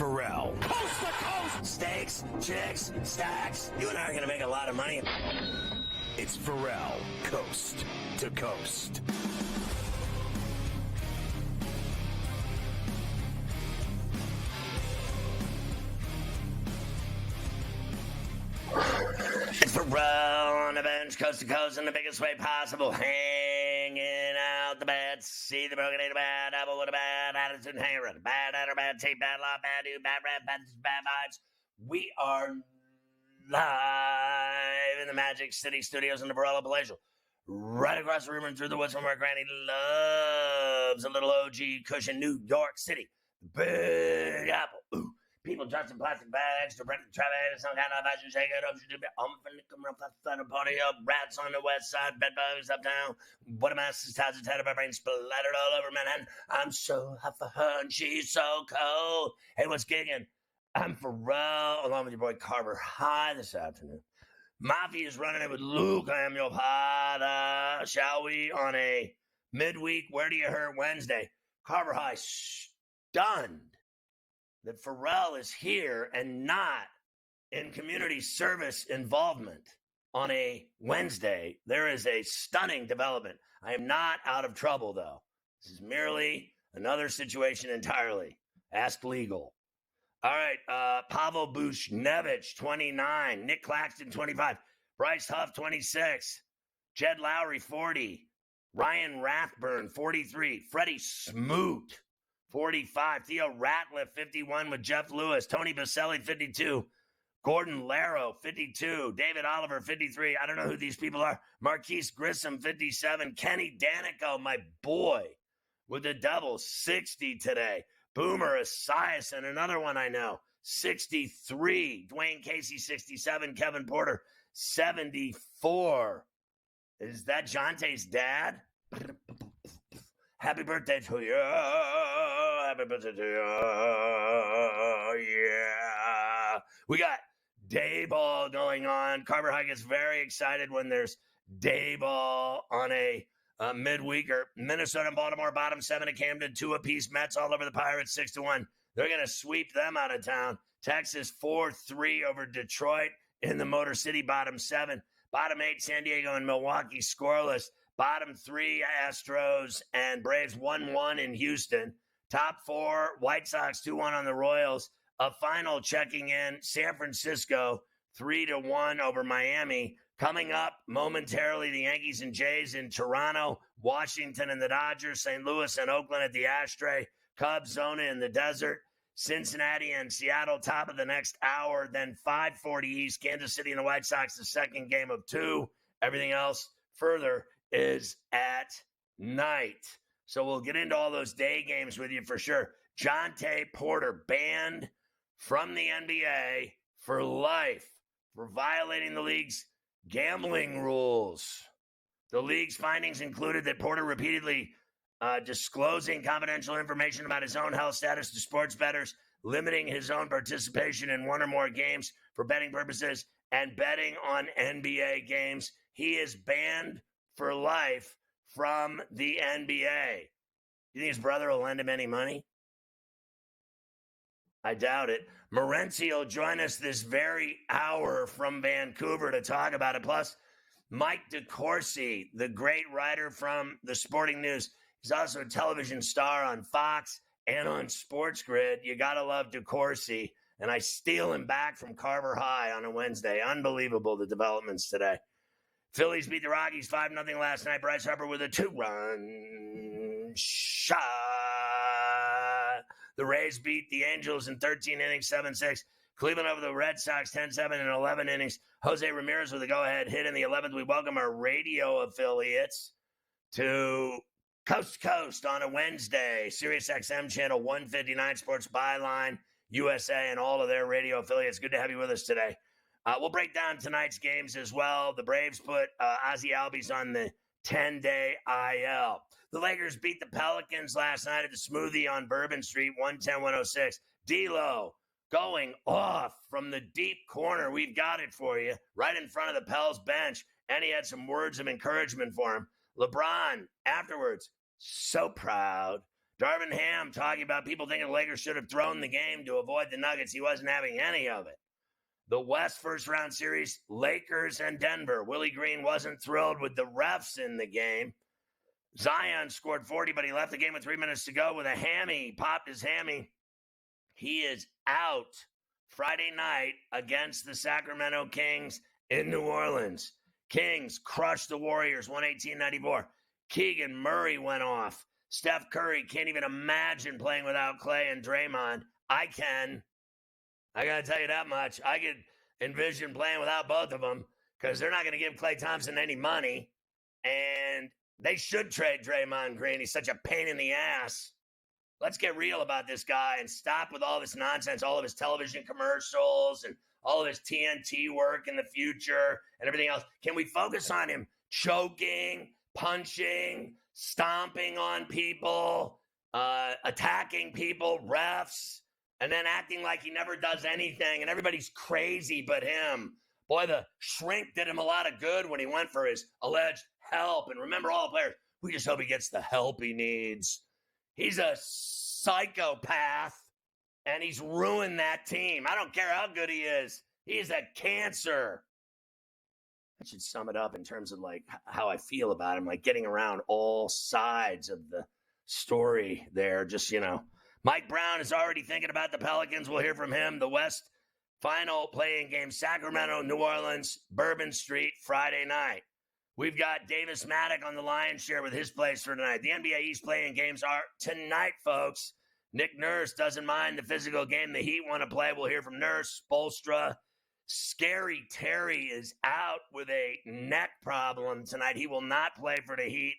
Ferrall. Coast to coast! Steaks, chicks, stacks. You and I are going to make a lot of money. It's Ferrall, coast to coast. It's Ferrall on the bench, coast to coast, in the biggest way possible. Hanging out the bad, see the broken, ain't a bad apple with a bad attitude, hang around. Bad attitude, bad tape, bad law, bad dude, bad rap, bad vibes. We are live in the Magic City Studios in the Barella Palatial. Right across the room and through the woods from where Granny loves a little OG cushion, New York City. Big Apple. Ooh. People dressed in plastic bags, directed traffic, some kind of fashion shake it up. I'm finna come up, a party up. Rats on the west side, bedbugs uptown. What a mess, this towels, head of my brain splattered all over Manhattan. I'm so hot for her and she's so cold. Hey, what's gigging? I'm Ferrall, along with your boy Carver High this afternoon. Mafia is running it with Luke. I am your father. Shall we on a midweek Where Do You Hurt Wednesday? Carver High stunned that Ferrall is here and not in community service involvement on a Wednesday. There is a stunning development. I am not out of trouble, though. This is merely another situation entirely. Ask legal. All right, Pavel Buchnevich, 29. Nick Claxton, 25. Bryce Huff, 26. Jed Lowry, 40. Ryan Rathburn, 43. Freddie Smoot, 45. Theo Ratliff, 51 with Jeff Lewis. Tony Baselli, 52. Gordon Laro, 52. David Oliver, 53. I don't know who these people are. Marquise Grissom, 57. Kenny Danico, my boy, with the double, 60 today. Boomer Esiason, another one I know, 63. Dwayne Casey, 67. Kevin Porter, 74. Is that Jontay's dad? Happy birthday to you. Happy birthday to you. Yeah. We got day ball going on. Carver High gets very excited when there's day ball on a midweeker. Minnesota and Baltimore, bottom 7 at Camden, 2 apiece. Mets all over the Pirates, 6-1. They're going to sweep them out of town. Texas 4-3 over Detroit in the Motor City, bottom 7. Bottom 8, San Diego and Milwaukee, scoreless. Bottom 3, Astros and Braves, 1-1 in Houston. Top 4, White Sox, 2-1 on the Royals. A final checking in, San Francisco, 3-1 over Miami. Coming up momentarily, the Yankees and Jays in Toronto, Washington and the Dodgers, St. Louis and Oakland at the Ashtray, Cubs, Zona in the desert, Cincinnati and Seattle, top of the next hour, then 5:40 East, Kansas City and the White Sox, the second game of 2. Everything else further is at night. So we'll get into all those day games with you for sure. Jontay Porter banned from the NBA for life for violating the league's gambling rules. The league's findings included that Porter repeatedly disclosing confidential information about his own health status to sports bettors, limiting his own participation in one or more games for betting purposes, and betting on NBA games. He is banned for life from the NBA. You think his brother will lend him any money? I doubt it. Morency will join us this very hour from Vancouver to talk about it. Plus, Mike DeCourcy, the great writer from the Sporting News. He's also a television star on Fox and on SportsGrid. You got to love DeCourcy. And I steal him back from Carver High on a Wednesday. Unbelievable, the developments today. Phillies beat the Rockies 5-0 last night. Bryce Harper with a 2-run shot. The Rays beat the Angels in 13 innings, 7-6. Cleveland over the Red Sox, 10-7 in 11 innings. Jose Ramirez with a go-ahead hit in the 11th. We welcome our radio affiliates to Coast to Coast on a Wednesday. Sirius XM channel 159, Sports Byline, USA, and all of their radio affiliates. Good to have you with us today. We'll break down tonight's games as well. The Braves put Ozzie Albies on the 10-day IL. The Lakers beat the Pelicans last night at the Smoothie on Bourbon Street, 110-106. D'Lo going off from the deep corner. We've got it for you right in front of the Pels bench, and he had some words of encouragement for him. LeBron afterwards, so proud. Darvin Ham talking about people thinking the Lakers should have thrown the game to avoid the Nuggets. He wasn't having any of it. The West first-round series, Lakers and Denver. Willie Green wasn't thrilled with the refs in the game. Zion scored 40, but he left the game with 3 minutes to go with a hammy. He popped his hammy. He is out Friday night against the Sacramento Kings in New Orleans. Kings crushed the Warriors 118-94. Keegan Murray went off. Steph Curry can't even imagine playing without Klay and Draymond. I can. I got to tell you that much. I could envision playing without both of them because they're not going to give Klay Thompson any money. And they should trade Draymond Green. He's such a pain in the ass. Let's get real about this guy and stop with all this nonsense, all of his television commercials and all of his TNT work in the future and everything else. Can we focus on him choking, punching, stomping on people, attacking people, refs, and then acting like he never does anything and everybody's crazy but him? Boy, the shrink did him a lot of good when he went for his alleged help. And remember, all the players, we just hope he gets the help he needs. He's a psychopath, and he's ruined that team. I don't care how good he is. He's a cancer. I should sum it up in terms of, like, how I feel about him, like getting around all sides of the story there. Just, Mike Brown is already thinking about the Pelicans. We'll hear from him. The West final play-in game, Sacramento, New Orleans, Bourbon Street, Friday night. We've got Davis Maddock on the lion's share with his plays for tonight. The NBA East play-in games are tonight, folks. Nick Nurse doesn't mind the physical game the Heat want to play. We'll hear from Nurse, Spoelstra. Scary Terry is out with a neck problem tonight. He will not play for the Heat.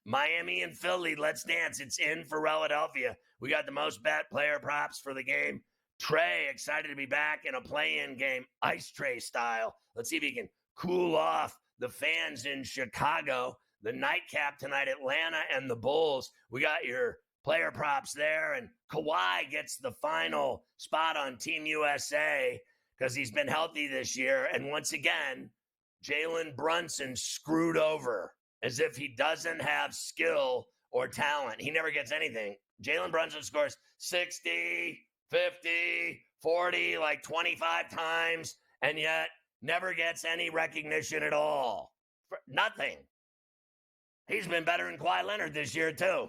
Miami and Philly, let's dance. It's in for Philadelphia. We got the most bet player props for the game. Trey, excited to be back in a play-in game, ice tray style. Let's see if he can cool off the fans in Chicago. The nightcap tonight, Atlanta and the Bulls. We got your player props there. And Kawhi gets the final spot on Team USA because he's been healthy this year. And once again, Jalen Brunson screwed over as if he doesn't have skill or talent. He never gets anything. Jalen Brunson scores 60, 50, 40, like 25 times, and yet never gets any recognition at all. Nothing. He's been better than Kawhi Leonard this year, too.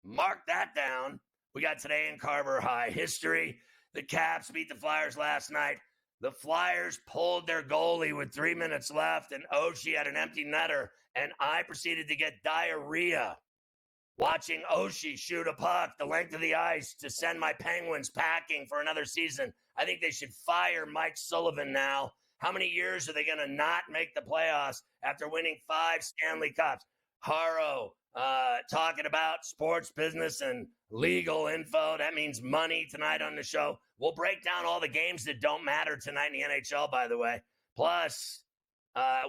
Mark that down. We got today in Carver High history. The Caps beat the Flyers last night. The Flyers pulled their goalie with 3 minutes left, and Oshie had an empty netter, and I proceeded to get diarrhea watching Oshie shoot a puck the length of the ice to send my Penguins packing for another season. I think they should fire Mike Sullivan now. How many years are they going to not make the playoffs after winning 5 Stanley Cups? Haro talking about sports business and legal info. That means money tonight on the show. We'll break down all the games that don't matter tonight in the NHL, by the way. Plus,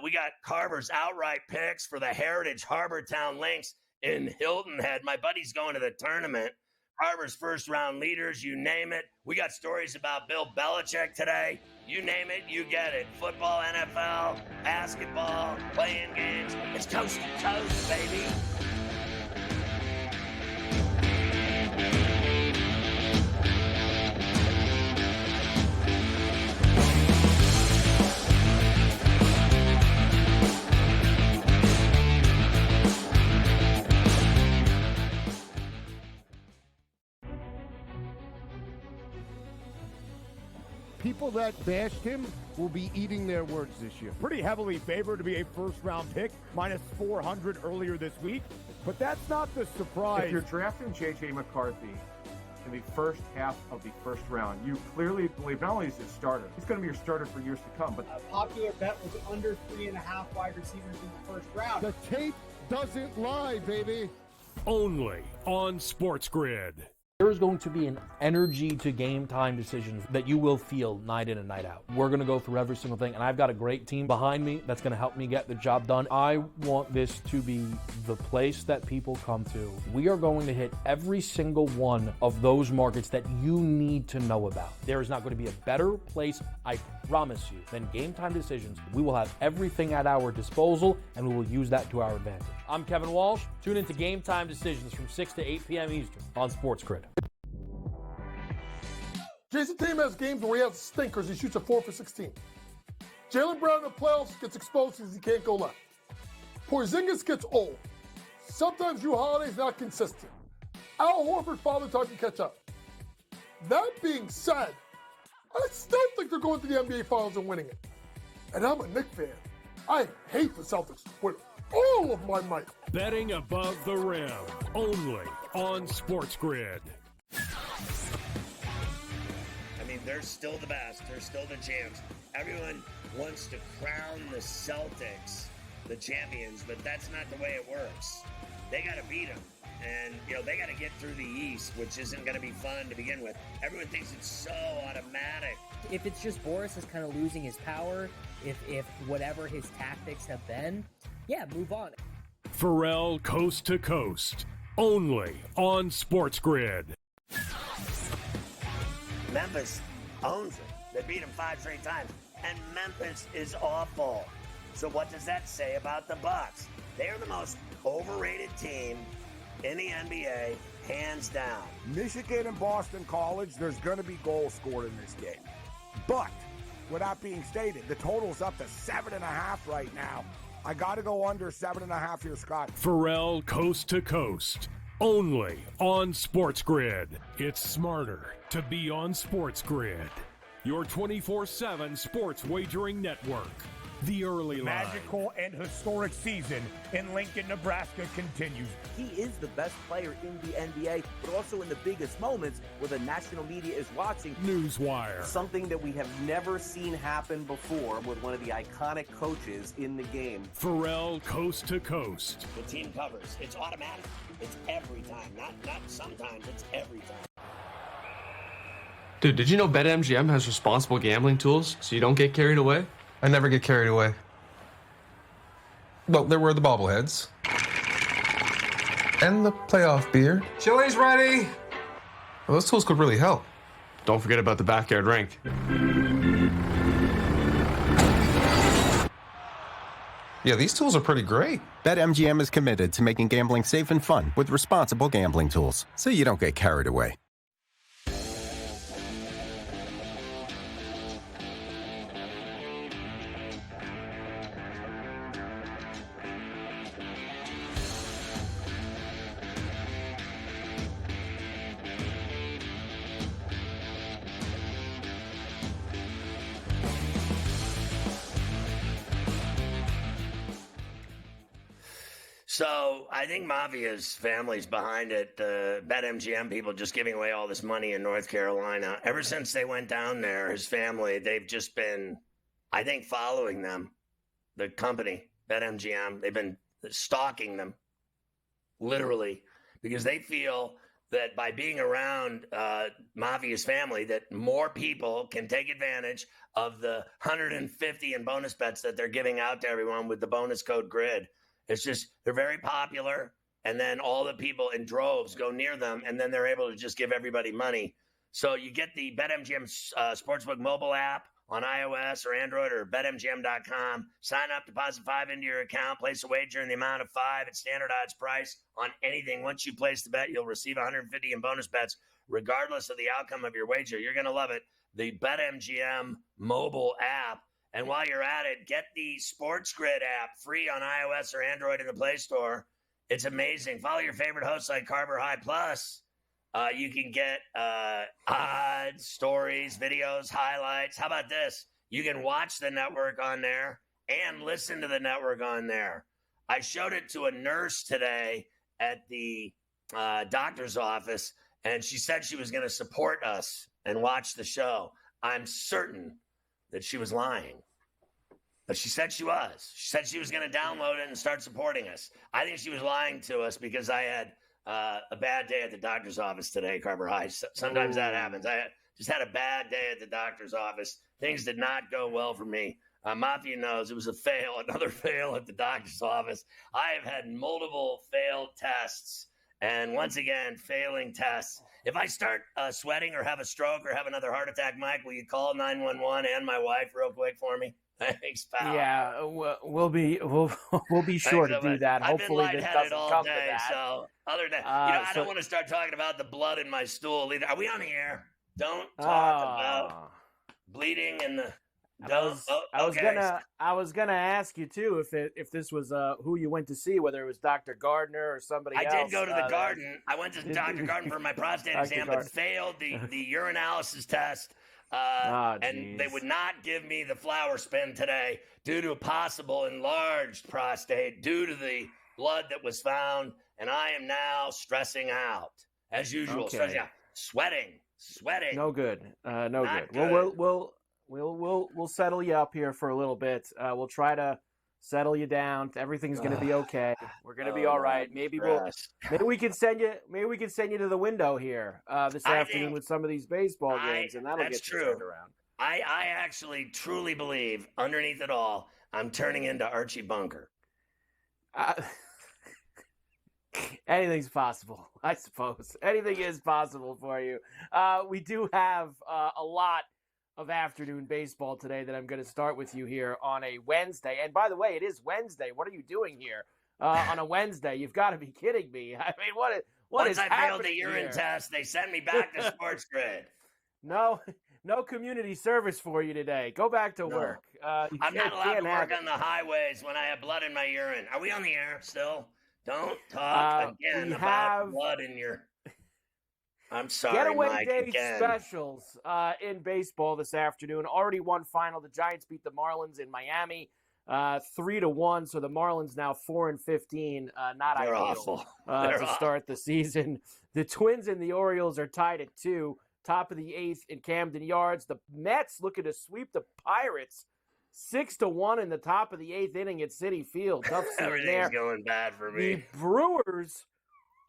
we got Carver's outright picks for the Heritage Harbortown Lynx in Hilton Head. My buddy's going to the tournament. Carver's first-round leaders, you name it. We got stories about Bill Belichick today. You name it, you get it. Football, NFL, basketball, playing games. It's coast to coast, baby. People that bashed him will be eating their words this year. Pretty heavily favored to be a first-round pick, minus 400 earlier this week. But that's not the surprise. If you're drafting J.J. McCarthy in the first half of the first round, you clearly believe not only is he a starter, he's going to be your starter for years to come. But a popular bet was under 3.5 wide receivers in the first round. The tape doesn't lie, baby. Only on SportsGrid. There's going to be an energy to game time decisions that you will feel night in and night out. We're going to go through every single thing, and I've got a great team behind me that's going to help me get the job done. I want this to be the place that people come to. We are going to hit every single one of those markets that you need to know about. There is not going to be a better place, I promise you, than Game Time Decisions. We will have everything at our disposal, and we will use that to our advantage. I'm Kevin Walsh. Tune into Game Time Decisions from 6 to 8 p.m. Eastern on SportsGrid. Jason Tatum has games where he has stinkers. He shoots a 4 for 16. Jaylen Brown in the playoffs gets exposed because he can't go left. Porzingis gets old. Sometimes Jrue Holiday's not consistent. Al Horford father time to catch up. That being said, I still think they're going to the NBA Finals and winning it. And I'm a Knicks fan. I hate the Celtics with all of my might. Betting above the rim, only on SportsGrid. They're still the best. They're still the champs. Everyone wants to crown the Celtics the champions, but that's not the way it works. They got to beat them. And, they got to get through the East, which isn't going to be fun to begin with. Everyone thinks it's so automatic. If it's just Boris is kind of losing his power, if whatever his tactics have been, yeah, move on. Ferrall Coast to Coast, only on SportsGrid. Memphis owns it. They beat them 5 straight times. And Memphis is awful. So what does that say about the Bucks? They're the most overrated team in the NBA, hands down. Michigan and Boston College, there's going to be goals scored in this game. But, with that being stated, the total's up to 7.5 right now. I got to go under 7.5 here, Scott. Ferrall Coast to Coast, only on SportsGrid. It's smarter to be on SportsGrid, your 24/7 sports wagering network. The early line. Magical and historic season in Lincoln, Nebraska continues. He is the best player in the NBA, but also in the biggest moments where the national media is watching. Newswire. Something that we have never seen happen before with one of the iconic coaches in the game. Ferrall Coast to Coast. The team covers. It's automatic. It's every time. Not sometimes. It's every time. Dude, did you know BetMGM has responsible gambling tools so you don't get carried away? I never get carried away. Well, there were the bobbleheads. And the playoff beer. Chili's ready! Well, those tools could really help. Don't forget about the backyard rink. Yeah, these tools are pretty great. BetMGM is committed to making gambling safe and fun with responsible gambling tools, so you don't get carried away. So I think Mafia's family's behind it. The BetMGM people just giving away all this money in North Carolina. Ever since they went down there, his family, they've just been, I think, following them. The company, BetMGM, they've been stalking them, literally, because they feel that by being around Mafia's family, that more people can take advantage of the 150 in bonus bets that they're giving out to everyone with the bonus code GRID. It's just, they're very popular, and then all the people in droves go near them, and then they're able to just give everybody money. So you get the BetMGM Sportsbook mobile app on iOS or Android or BetMGM.com. Sign up, deposit $5 into your account, place a wager in the amount of $5 at standard odds price on anything. Once you place the bet, you'll receive 150 in bonus bets, regardless of the outcome of your wager. You're going to love it. The BetMGM mobile app. And while you're at it, get the SportsGrid app free on iOS or Android in the Play Store. It's amazing. Follow your favorite hosts like Carver High Plus. You can get odds, stories, videos, highlights. How about this? You can watch the network on there and listen to the network on there. I showed it to a nurse today at the doctor's office, and she said she was going to support us and watch the show. I'm certain that she was lying. But she said she was. She said she was going to download it and start supporting us. I think she was lying to us because I had a bad day at the doctor's office today, Carver High. Sometimes that happens. I just had a bad day at the doctor's office. Things did not go well for me. Mafia knows it was a fail, another fail at the doctor's office. I have had multiple failed tests, and once again, failing tests. If I start sweating or have a stroke or have another heart attack, Mike, will you call 911 and my wife real quick for me? Thanks, pal. Yeah, we'll be sure to do that. Hopefully, this doesn't come to that. So, other than I don't want to start talking about the blood in my stool either. Are we on the air? Don't talk about bleeding and the. I was gonna ask you too if this was who you went to see, whether it was Dr. Gardner or somebody else. I did go to the Garden. I went to Dr. Garden for my prostate exam, but failed the urinalysis test. And they would not give me the flower spin today due to a possible enlarged prostate due to the blood that was found. And I am now stressing out as usual. Okay. Stressing out. Sweating. No good. No good. Good. We'll settle you up here for a little bit. We'll try to settle you down. Everything's going to be okay. We're going to be all right. Maybe we can send you to the window here this afternoon with some of these baseball games, and that'll get you turned around. I actually truly believe underneath it all, I'm turning into Archie Bunker. Anything's possible, I suppose. Anything is possible for you. We do have a lot of afternoon baseball today that I'm going to start with you here on a Wednesday. And by the way, it is Wednesday. What are you doing here on a Wednesday? You've got to be kidding me. I mean, what is Once I happening failed the urine here? test, they sent me back to SportsGrid. No community service for you today. Go back to work. I'm not allowed to work on the highways when I have blood in my urine. Are we on the air still? Don't talk again about blood in your... I'm sorry, Getaway Mike, day again. specials in baseball this afternoon. Already one final. The Giants beat the Marlins in Miami 3-1. So the Marlins now 4-15. Not They're ideal awful. to start the season. The Twins and the Orioles are tied at 2. Top of the 8th in Camden Yards. The Mets looking to sweep the Pirates 6-1 in the top of the 8th inning at Citi Field. Tough scene Everything's there. going bad for me. The Brewers,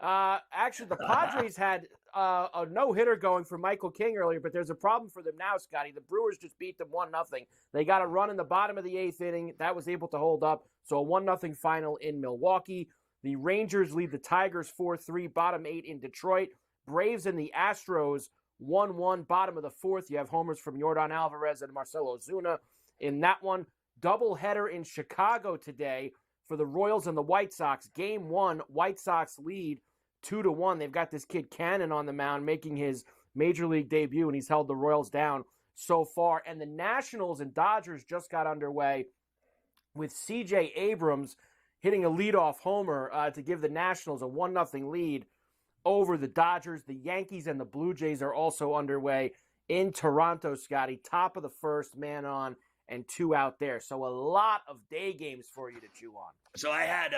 actually, the Padres had a no-hitter going for Michael King earlier, but there's a problem for them now, Scotty. The Brewers just beat them 1-0. They got a run in the bottom of the 8th inning. That was able to hold up. So a 1-0 final in Milwaukee. The Rangers lead the Tigers 4-3, bottom 8 in Detroit. Braves and the Astros 1-1, bottom of the 4th. You have homers from Yordan Alvarez and Marcelo Ozuna in that one. Doubleheader in Chicago today for the Royals and the White Sox. Game 1, White Sox lead 2-1. They've got this kid Cannon on the mound making his major league debut, and he's held the Royals down so far. And the Nationals and Dodgers just got underway with C.J. Abrams hitting a leadoff homer to give the Nationals a 1-0 lead over the Dodgers. The Yankees and the Blue Jays are also underway in Toronto, Scotty. Top of the first, man on, and 2 out there. So a lot of day games for you to chew on. So I had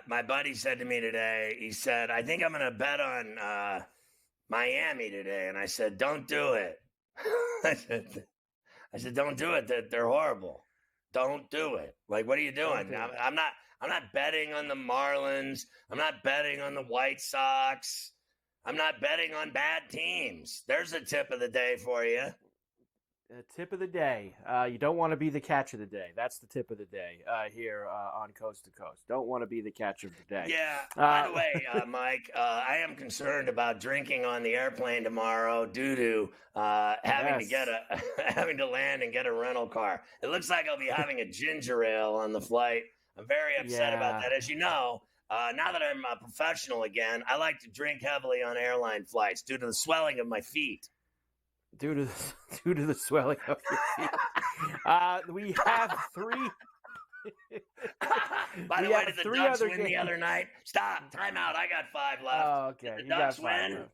my buddy said to me today, he said, I think I'm going to bet on Miami today. And I said, don't do it. I said, don't do it. They're horrible. Don't do it. Like, what are you doing? I'm not betting on the Marlins. I'm not betting on the White Sox. I'm not betting on bad teams. There's a tip of the day for you. Tip of the day. You don't want to be the catch of the day. That's the tip of the day here on Coast to Coast. Don't want to be the catch of the day. Yeah. By the way, Mike, I am concerned about drinking on the airplane tomorrow due to having to land and get a rental car. It looks like I'll be having a ginger ale on the flight. I'm very upset about that. As you know, now that I'm a professional again, I like to drink heavily on airline flights due to the swelling of my feet. Due to the swelling of your feet. We have 3. By the way, did the Ducks win the other night? Stop. Time out. I got 5 left. Oh, okay. Did the Ducks win?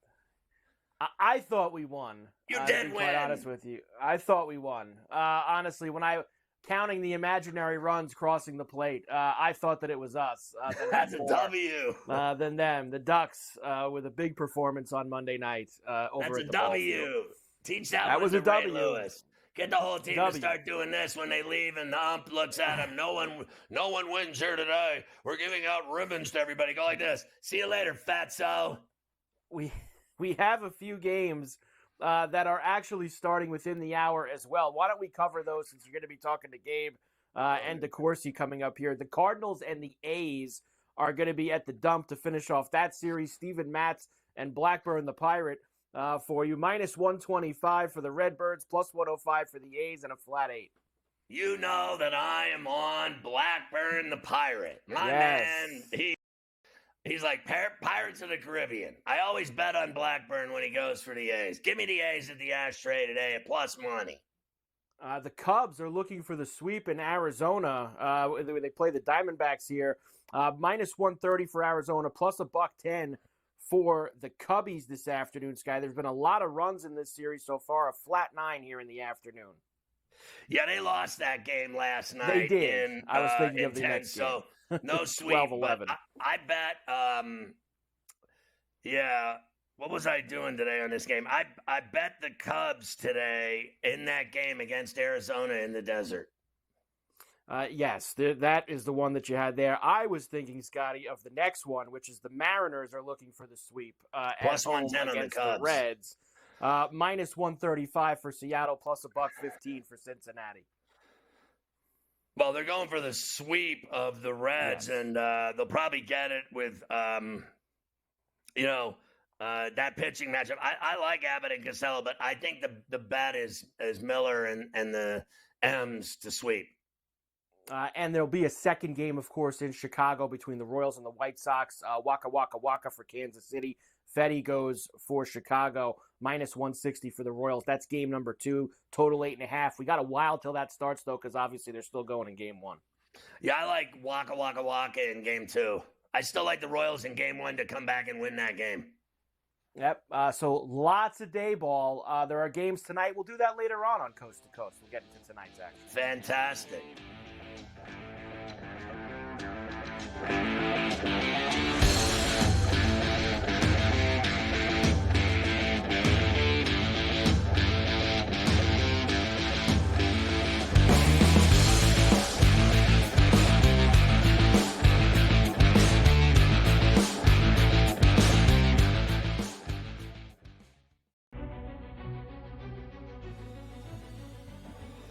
I thought we won. You did to be win. Quite honest with you, I thought we won. Honestly, when I counting the imaginary runs crossing the plate, I thought that it was us. That's a W. Than them. The Ducks with a big performance on Monday night over That's at the W. ball field. Teach that That one was to a Ray W. Lewis. Get the whole team W. to start doing this when they leave, and the ump looks at them. No one wins here today. We're giving out ribbons to everybody. Go like this. See you later, fatso. We have a few games that are actually starting within the hour as well. Why don't we cover those since you're going to be talking to Gabe and DeCourcy coming up here. The Cardinals and the A's are going to be at the dump to finish off that series. Steven Matz and Blackburn the Pirate for you. Minus 125 for the Redbirds, plus 105 for the A's, and a flat 8. You know that I am on Blackburn the Pirate. My Yes. man, he's like Pirates of the Caribbean. I always bet on Blackburn when he goes for the A's. Give me the A's at the ashtray today at plus money. The Cubs are looking for the sweep in Arizona. They play the Diamondbacks here. Minus 130 for Arizona, plus $110 for the Cubbies this afternoon, Sky. There's been a lot of runs in this series so far, a flat 9 here in the afternoon. Yeah, they lost that game last night. They did. I was thinking of the 10, next game. So no sweep. 12-11. I bet, what was I doing today on this game? I bet the Cubs today in that game against Arizona in the desert. Yes, that is the one that you had there. I was thinking, Scotty, of the next one, which is the Mariners are looking for the sweep Plus at home 110 on the against Cubs. the Reds. Minus 135 for Seattle, plus $115 for Cincinnati. Well, they're going for the sweep of the Reds, and they'll probably get it with, that pitching matchup. I like Abbott and Costello, but I think the bet is Miller and the M's to sweep. And there'll be a second game, of course, in Chicago between the Royals and the White Sox. Waka Waka Waka for Kansas City. Fetty goes for Chicago, minus 160 for the Royals. That's game number 2, total 8.5. We got a while till that starts, though, because obviously they're still going in game 1. Yeah, I like Waka Waka Waka in game 2. I still like the Royals in game 1 to come back and win that game. Yep. So lots of day ball. There are games tonight. We'll do that later on Coast to Coast. We'll get into tonight's action. Fantastic.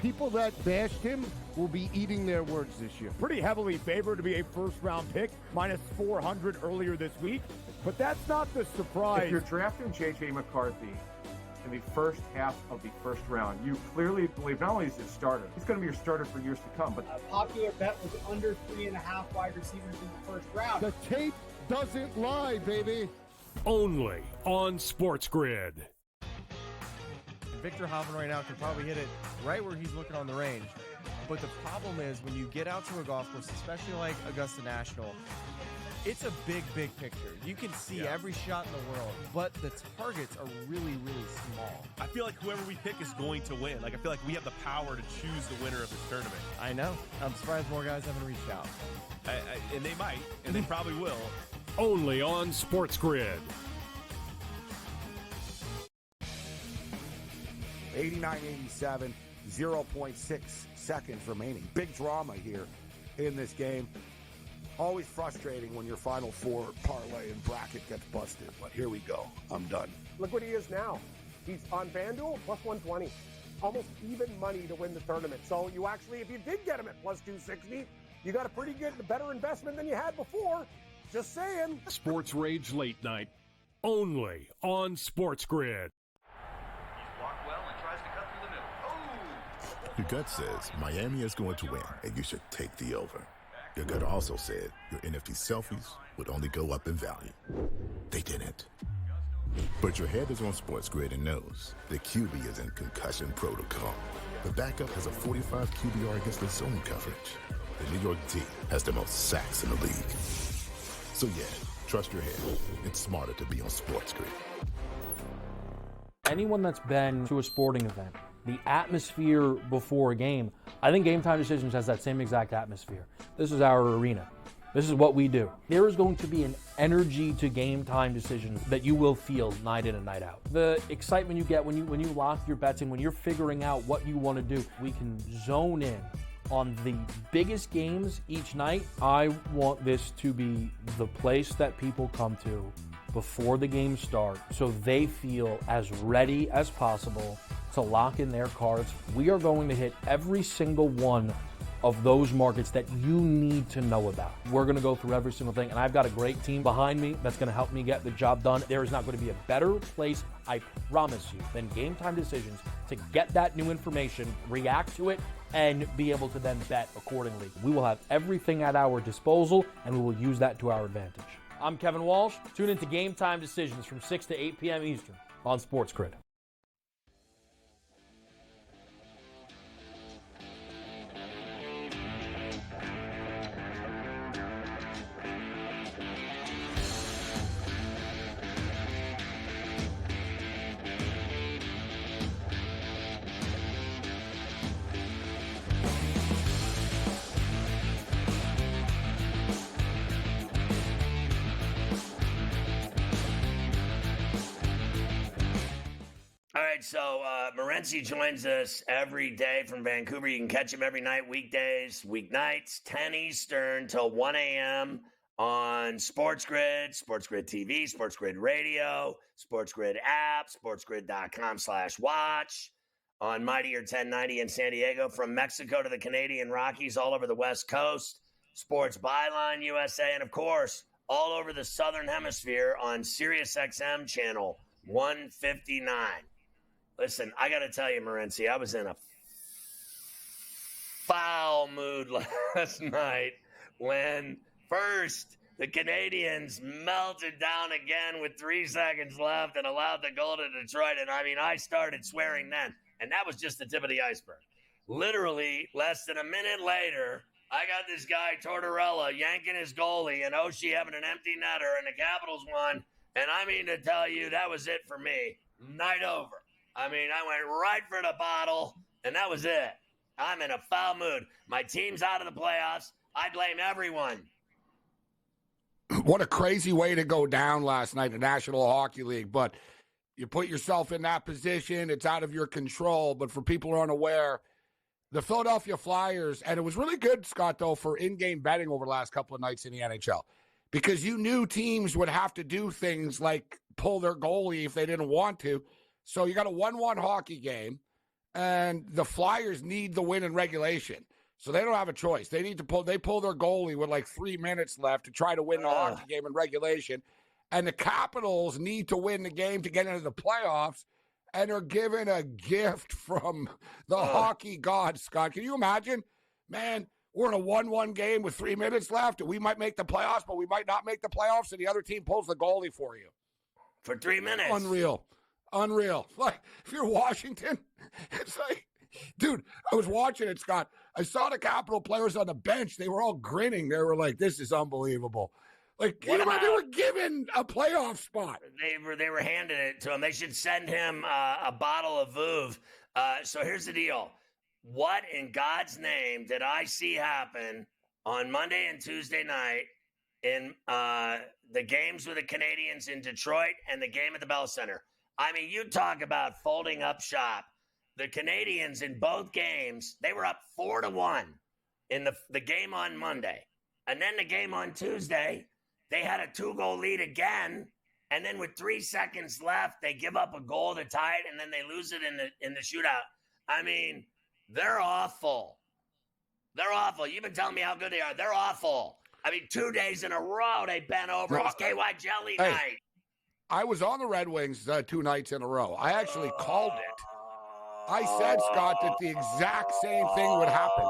People that bashed him will be eating their words this year. Pretty heavily favored to be a first-round pick, minus 400 earlier this week. But that's not the surprise. If you're drafting J.J. McCarthy in the first half of the first round, you clearly believe not only is he a starter, he's going to be your starter for years to come. But A popular bet was under 3.5 wide receivers in the first round. The tape doesn't lie, baby. Only on SportsGrid. Victor Hoffman right now can probably hit it right where he's looking on the range. But the problem is when you get out to a golf course, especially like Augusta National, it's a big, big picture. You can see every shot in the world, but the targets are really, really small. I feel like whoever we pick is going to win. Like, I feel like we have the power to choose the winner of this tournament. I know. I'm surprised more guys haven't reached out. And they might, and they probably will. Only on SportsGrid. 89-87, 0.6 seconds remaining. Big drama here in this game. Always frustrating when your Final Four parlay and bracket gets busted, but here we go. I'm done. Look what he is now. He's on FanDuel, plus 120. Almost even money to win the tournament. So you actually, if you did get him at plus 260, you got a pretty good, better investment than you had before. Just saying. Sports Rage Late Night. Only on SportsGrid. Your gut says Miami is going to win, and you should take the over. Your gut also said your NFT selfies would only go up in value. They didn't. But your head is on SportsGrid and knows the QB is in concussion protocol. The backup has a 45 QBR against the zone coverage. The New York team has the most sacks in the league. So yeah, trust your head. It's smarter to be on SportsGrid. Anyone that's been to a sporting event, the atmosphere before a game, I think Game Time Decisions has that same exact atmosphere. This is our arena. This is what we do. There is going to be an energy to game time decisions that you will feel night in and night out. The excitement you get when you lock your bets in, when you're figuring out what you want to do, we can zone in on the biggest games each night. I want this to be the place that people come to before the games start so they feel as ready as possible to lock in their cards. We are going to hit every single one of those markets that you need to know about. We're going to go through every single thing, and I've got a great team behind me that's going to help me get the job done. There is not going to be a better place, I promise you, than Game Time Decisions to get that new information, react to it, and be able to then bet accordingly. We will have everything at our disposal, and we will use that to our advantage. I'm Kevin Walsh. Tune into Game Time Decisions from 6 to 8 p.m. Eastern on SportsGrid. All right, so Morency joins us every day from Vancouver. You can catch him every night, weekdays, weeknights, 10 Eastern till 1 a.m. on SportsGrid, SportsGrid TV, SportsGrid Radio, SportsGrid app, sportsgrid.com/watch, on Mightier 1090 in San Diego, from Mexico to the Canadian Rockies, all over the West Coast, Sports Byline USA, and of course, all over the Southern Hemisphere on SiriusXM channel 159. Listen, I got to tell you, Morency, I was in a foul mood last night when first the Canadians melted down again with 3 seconds left and allowed the goal to Detroit. And I mean, I started swearing then, and that was just the tip of the iceberg. Literally, less than a minute later, I got this guy, Tortorella, yanking his goalie, and Oshie having an empty netter, and the Capitals won. And I mean to tell you, that was it for me. Night over. I mean, I went right for the bottle, and that was it. I'm in a foul mood. My team's out of the playoffs. I blame everyone. What a crazy way to go down last night in the National Hockey League. But you put yourself in that position. It's out of your control. But for people who are unaware, the Philadelphia Flyers, and it was really good, Scott, though, for in-game betting over the last couple of nights in the NHL. Because you knew teams would have to do things like pull their goalie if they didn't want to. So you got a 1-1 hockey game, and the Flyers need the win in regulation. So they don't have a choice. They need to pull. They pull their goalie with like 3 minutes left to try to win the hockey game in regulation. And the Capitals need to win the game to get into the playoffs, and are given a gift from the hockey god, Scott. Can you imagine? Man, we're in a 1-1 game with 3 minutes left, and we might make the playoffs, but we might not make the playoffs, and the other team pulls the goalie for you. For 3 minutes. Unreal. Like, if you're Washington, it's like, dude, I was watching it, Scott. I saw the Capital players on the bench. They were all grinning. They were like, this is unbelievable. Like, they were given a playoff spot. They were handing it to him. They should send him a bottle of Veuve. So here's the deal. What in God's name did I see happen on Monday and Tuesday night in the games with the Canadians in Detroit and the game at the Bell Center? I mean, you talk about folding up shop. The Canadians in both games, they were up 4-1 in the game on Monday. And then the game on Tuesday, they had a 2-goal lead again. And then with 3 seconds left, they give up a goal to tie it, and then they lose it in the shootout. I mean, they're awful. They're awful. You've been telling me how good they are. They're awful. I mean, 2 days in a row, they bent over. It was KY Jelly night. I was on the Red Wings 2 nights in a row. I actually called it. I said, Scott, that the exact same thing would happen.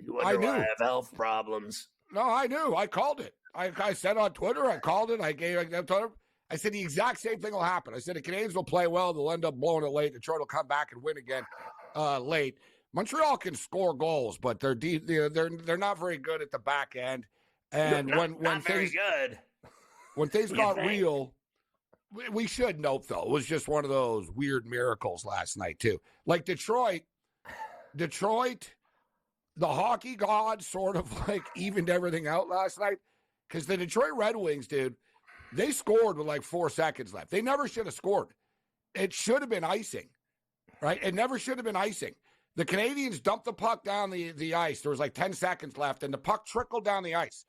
You wonder why I have health problems. No, I knew. I called it. I said on Twitter, I called it. I said the exact same thing will happen. I said the Canadians will play well. They'll end up blowing it late. Detroit will come back and win again late. Montreal can score goals, but they're not very good at the back end. And not very good. When things got real, we should note, though, it was just one of those weird miracles last night, too. Like Detroit, the hockey gods sort of like evened everything out last night because the Detroit Red Wings, dude, they scored with like 4 seconds left. They never should have scored. It should have been icing, right? It never should have been icing. The Canadians dumped the puck down the ice. There was like 10 seconds left, and the puck trickled down the ice.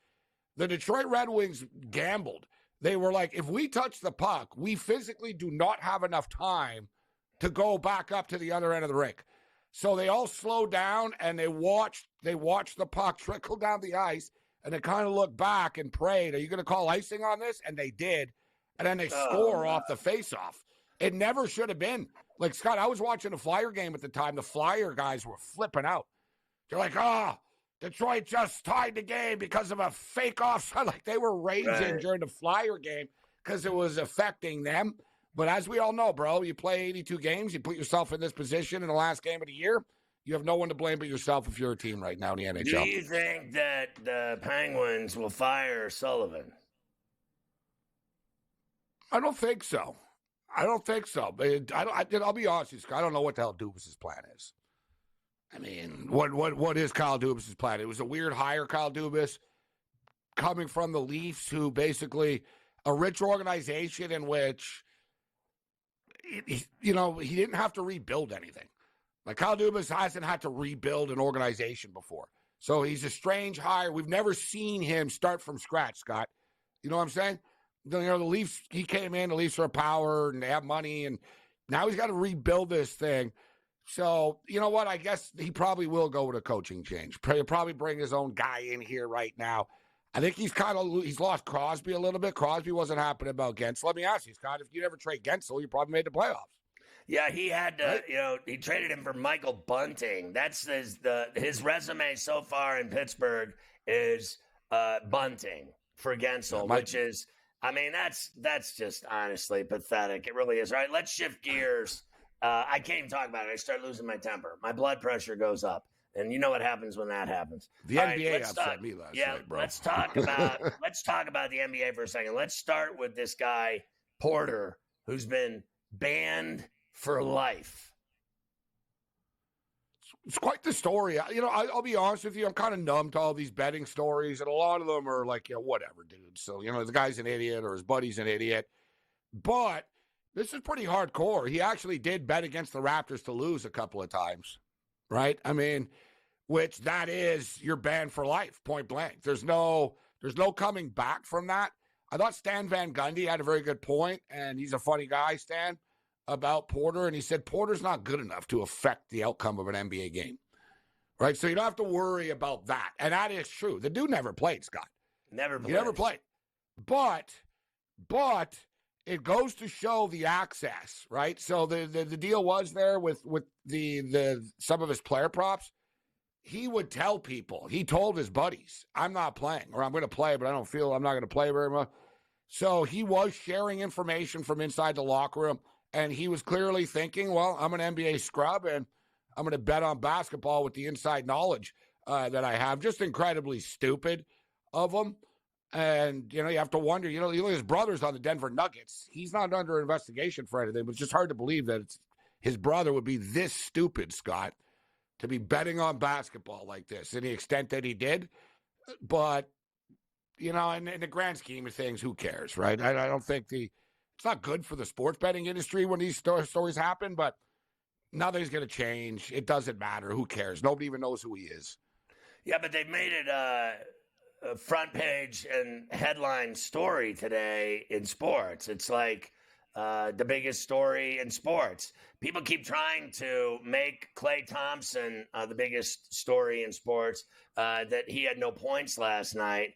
The Detroit Red Wings gambled. They were like, if we touch the puck, we physically do not have enough time to go back up to the other end of the rink. So they all slowed down, and they watched the puck trickle down the ice, and they kind of looked back and prayed, are you going to call icing on this? And they did. And then they score off the faceoff. It never should have been. Like, Scott, I was watching a Flyer game at the time. The Flyer guys were flipping out. They're like, Detroit just tied the game because of a fake offside. Like, they were raging during the Flyer game because it was affecting them. But as we all know, bro, you play 82 games, you put yourself in this position in the last game of the year, you have no one to blame but yourself if you're a team right now in the NHL. Do you think that the Penguins will fire Sullivan? I don't think so. But I'll be honest with you, Scott. I don't know what the hell Dubas' plan is. I mean, what is Kyle Dubas' plan? It was a weird hire, Kyle Dubas, coming from the Leafs, who basically a rich organization in which, he didn't have to rebuild anything. Like, Kyle Dubas hasn't had to rebuild an organization before. So he's a strange hire. We've never seen him start from scratch, Scott. You know what I'm saying? The Leafs, he came in, the Leafs are power, and they have money, and now he's got to rebuild this thing. So, you know what? I guess he probably will go with a coaching change. He'll probably bring his own guy in here right now. I think he's lost Crosby a little bit. Crosby wasn't happy about Gensel. Let me ask you, Scott, if you never trade Gensel, you probably made the playoffs. Yeah, he had to, he traded him for Michael Bunting. That's his resume so far in Pittsburgh is Bunting for Gensel, which is, I mean, that's just honestly pathetic. It really is. All right, let's shift gears. I can't even talk about it. I start losing my temper. My blood pressure goes up. And you know what happens when that happens. The NBA upset me last night, bro. Let's talk about the NBA for a second. Let's start with this guy, Porter, who's been banned for life. It's quite the story. I'll be honest with you. I'm kind of numb to all these betting stories, and a lot of them are like, whatever, dude. So, the guy's an idiot or his buddy's an idiot. But this is pretty hardcore. He actually did bet against the Raptors to lose a couple of times, right? I mean, which that is, you're banned for life, point blank. There's no coming back from that. I thought Stan Van Gundy had a very good point, and he's a funny guy, Stan, about Porter, and he said Porter's not good enough to affect the outcome of an NBA game, right? So you don't have to worry about that, and that is true. The dude never played, Scott. He never played. But it goes to show the access, right? So the deal was there with the some of his player props. He would tell people, he told his buddies, I'm not playing, or I'm going to play, but I don't feel I'm not going to play very much. So he was sharing information from inside the locker room, and he was clearly thinking, well, I'm an NBA scrub, and I'm going to bet on basketball with the inside knowledge that I have. Just incredibly stupid of him. And, you have to wonder, you look at his brother's on the Denver Nuggets. He's not under investigation for anything, but it's just hard to believe that his brother would be this stupid, Scott, to be betting on basketball like this to the extent that he did. But, in the grand scheme of things, who cares, right? I don't think it's not good for the sports betting industry when these stories happen, but nothing's going to change. It doesn't matter. Who cares? Nobody even knows who he is. Yeah, but they've made it a front page and headline story today in sports. It's like the biggest story in sports. People keep trying to make Klay Thompson the biggest story in sports, that he had no points last night.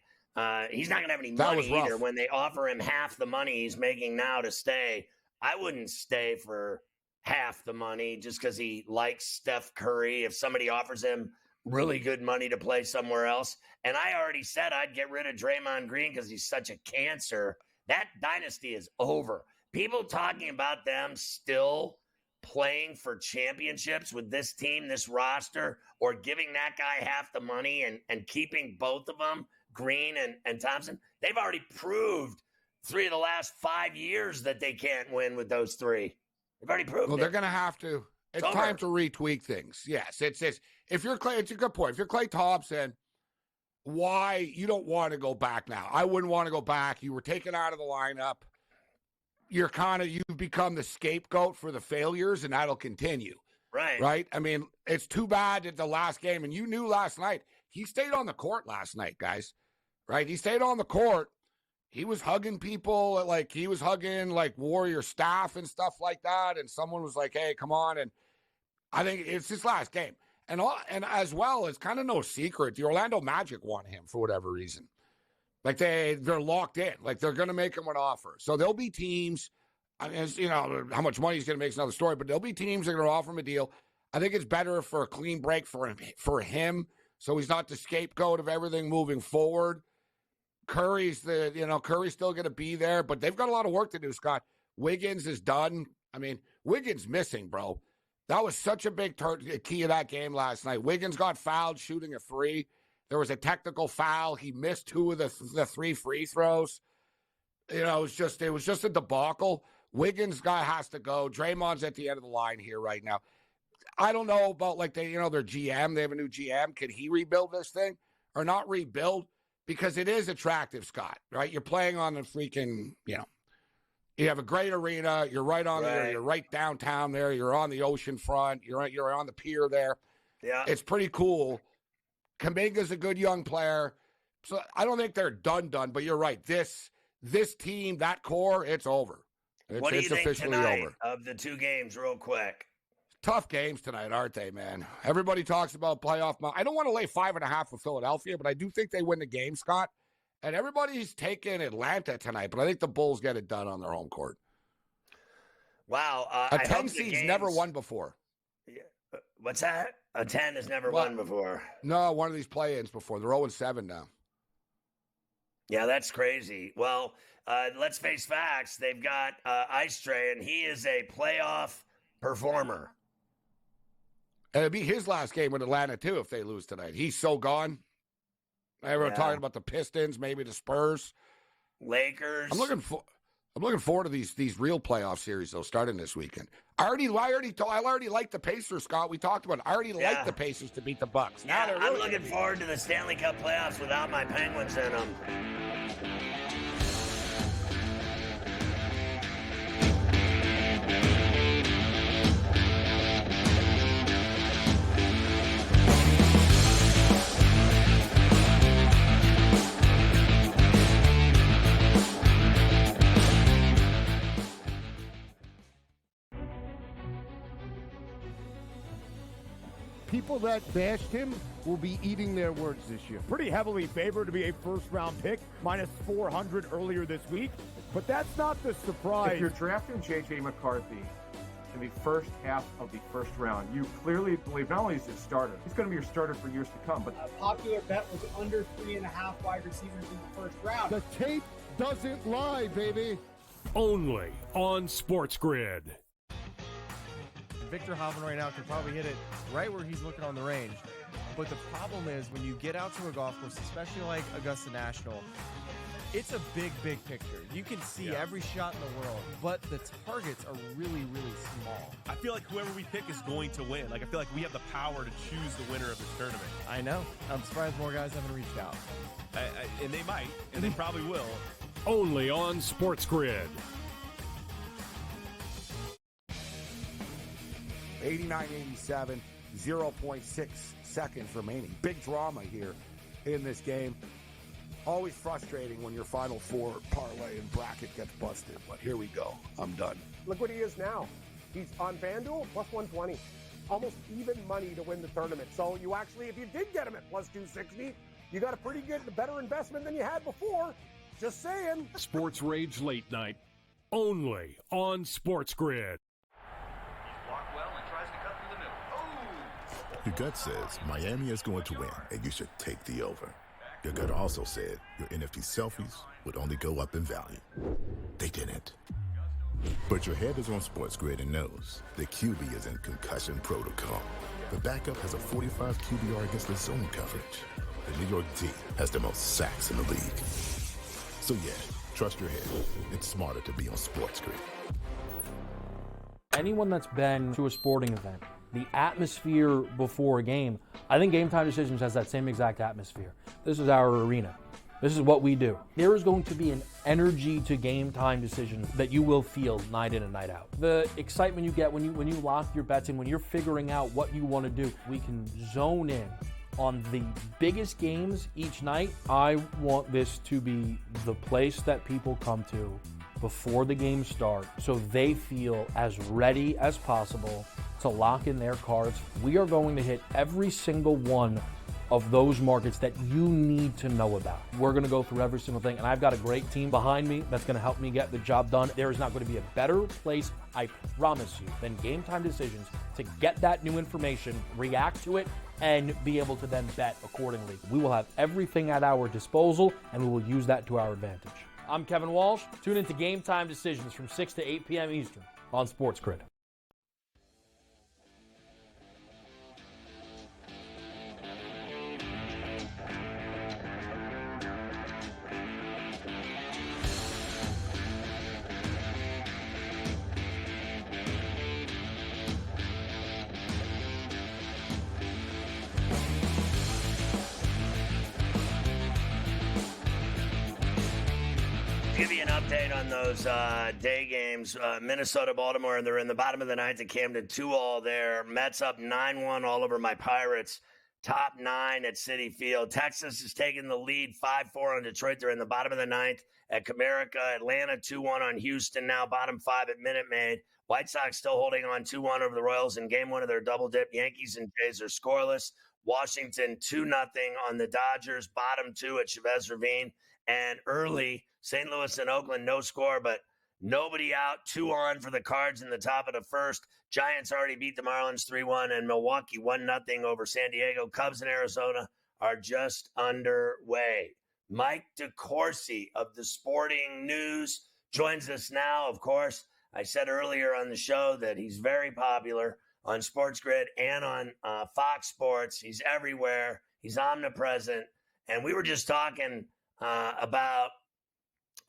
He's not going to have any money either. When they offer him half the money he's making now to stay, I wouldn't stay for half the money just because he likes Steph Curry. If somebody offers him really good money to play somewhere else. And I already said I'd get rid of Draymond Green because he's such a cancer. That dynasty is over. People talking about them still playing for championships with this team, this roster, or giving that guy half the money and keeping both of them, Green and Thompson. They've already proved 3 of the last 5 years that they can't win with those three. They've already proved Well, they're going to have to. It's time to retweak things. Yes, it's if you're Klay, it's a good point. If you're Klay Thompson, why you don't want to go back now? I wouldn't want to go back. You were taken out of the lineup. You've become the scapegoat for the failures, and that'll continue. Right? I mean, it's too bad at the last game, and you knew last night, he stayed on the court last night, guys. Right? He stayed on the court. He was hugging people, like he was hugging like Warrior staff and stuff like that, and someone was like, hey, come on. And I think it's his last game. And as well, it's kind of no secret, the Orlando Magic want him for whatever reason. Like they're locked in. Like they're going to make him an offer. So there'll be teams, how much money he's going to make is another story, but there'll be teams that are going to offer him a deal. I think it's better for a clean break for him, so he's not the scapegoat of everything moving forward. Curry's still going to be there, but they've got a lot of work to do, Scott. Wiggins is done. I mean, Wiggins missing, bro. That was such a big key of that game last night. Wiggins got fouled shooting a three. There was a technical foul. He missed two of the three free throws. It was just a debacle. Wiggins guy has to go. Draymond's at the end of the line here right now. I don't know about their GM. They have a new GM. Can he rebuild this thing or not rebuild? Because it is attractive, Scott, right? You're playing on the freaking, you have a great arena. You're right on there. You're right downtown there. You're on the ocean front. You're on the pier there. Yeah. It's pretty cool. Kuminga's a good young player. So I don't think they're done, but you're right. This team, that core, it's over. What do you think officially tonight over. of the two games real quick? Tough games tonight, aren't they, man? Everybody talks about playoff. I don't want to lay 5.5 with Philadelphia, but I do think they win the game, Scott. And everybody's taking Atlanta tonight, but I think the Bulls get it done on their home court. Wow. A 10 seed's never won before. What's that? A 10 has never won before. No, one of these play-ins before. They're 0-7 now. Yeah, that's crazy. Well, let's face facts. They've got Ice Tray, and he is a playoff performer. And it'd be his last game with Atlanta, too, if they lose tonight. He's so gone. Everyone talking about the Pistons, maybe the Spurs. Lakers. I'm looking forward to these real playoff series, though, starting this weekend. I already like the Pacers, Scott. We talked about it. I already like the Pacers to beat the Bucks. Now Yeah, I'm looking forward to the Stanley Cup playoffs without my Penguins in them. People that bashed him will be eating their words this year. Pretty heavily favored to be a first-round pick, minus 400 earlier this week. But that's not the surprise. If you're drafting J.J. McCarthy in the first half of the first round, you clearly believe not only is he a starter, he's going to be your starter for years to come. But a popular bet was under 3.5 wide receivers in the first round. The tape doesn't lie, baby. Only on SportsGrid. Victor Hovland right now can probably hit it right where he's looking on the range. But the problem is when you get out to a golf course, especially like Augusta National, it's a big, big picture. You can see every shot in the world, but the targets are really, really small. I feel like whoever we pick is going to win. Like, I feel like we have the power to choose the winner of this tournament. I know. I'm surprised more guys haven't reached out. And they might, and they probably will. Only on SportsGrid. 89-87, 0.6 seconds remaining. Big drama here in this game. Always frustrating when your Final Four parlay and bracket gets busted, but here we go. I'm done. Look what he is now. He's on FanDuel, plus 120. Almost even money to win the tournament. So you actually, if you did get him at plus 260, you got a pretty good, better investment than you had before. Just saying. Sports Rage Late Night. Only on SportsGrid. Your gut says Miami is going to win, and you should take the over. Your gut also said your NFT selfies would only go up in value. They didn't. But your head is on SportsGrid and knows the QB is in concussion protocol. The backup has a 45 QBR against the zone coverage. The New York D has the most sacks in the league. So yeah, trust your head. It's smarter to be on SportsGrid. anyone that's been to a sporting event, the atmosphere before a game, I think Game Time Decisions has that same exact atmosphere. This is our arena. This is what we do. There is going to be an energy to Game Time Decisions that you will feel night in and night out. The excitement you get when you lock your bets in, when you're figuring out what you want to do, we can zone in on the biggest games each night. I want this to be the place that people come to before the games start so they feel as ready as possible to lock in their cards. We are going to hit every single one of those markets that you need to know about. We're going to go through every single thing, and I've got a great team behind me that's going to help me get the job done. There is not going to be a better place, I promise you, than Game Time Decisions to get that new information, react to it, and be able to then bet accordingly. We will have everything at our disposal, and we will use that to our advantage. I'm Kevin Walsh. Tune into Game Time Decisions from 6 to 8 p.m. Eastern on SportsGrid. Give you an update on those day games. Minnesota, Baltimore, and they're in the bottom of the ninth at Camden, 2-all there. Mets up 9-1 all over my Pirates. Top 9 at Citi Field. Texas is taking the lead 5-4 on Detroit. They're in the bottom of the ninth at Comerica. Atlanta 2-1 on Houston, now bottom 5 at Minute Maid. White Sox still holding on 2-1 over the Royals in game 1 of their double dip. Yankees and Jays are scoreless. Washington 2-0 on the Dodgers, bottom 2 at Chavez Ravine. And early, St. Louis and Oakland, no score, but nobody out. 2 on for the Cards in the top of the first. Giants already beat the Marlins 3-1, and Milwaukee 1-0 over San Diego. Cubs in Arizona are just underway. Mike DeCourcy of the Sporting News joins us now. Of course, I said earlier on the show that he's very popular on SportsGrid and on Fox Sports. He's everywhere. He's omnipresent. And we were just talking about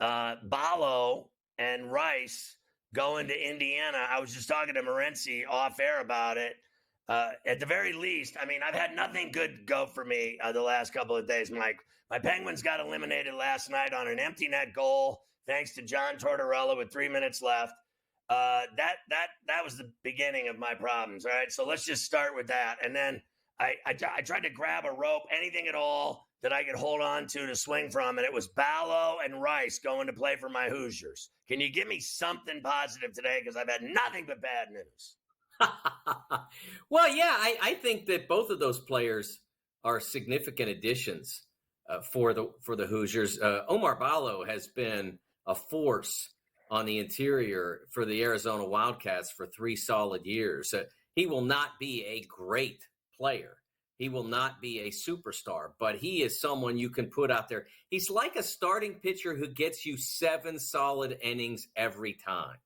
Ballo and Rice going to Indiana. I was just talking to Morency off air about it. At the very least, I mean, I've had nothing good go for me the last couple of days, Mike. My Penguins got eliminated last night on an empty net goal, thanks to John Tortorella with 3 minutes left. That was the beginning of my problems. All right, so let's just start with that. And then I tried to grab a rope, anything at all that I could hold on to swing from, and it was Ballo and Rice going to play for my Hoosiers. Can you give me something positive today? Because I've had nothing but bad news. Well, yeah, I think that both of those players are significant additions for the Hoosiers. Omar Ballo has been a force on the interior for the Arizona Wildcats for 3 solid years. He will not be a great player. He will not be a superstar, but he is someone you can put out there. He's like a starting pitcher who gets you 7 solid innings every time.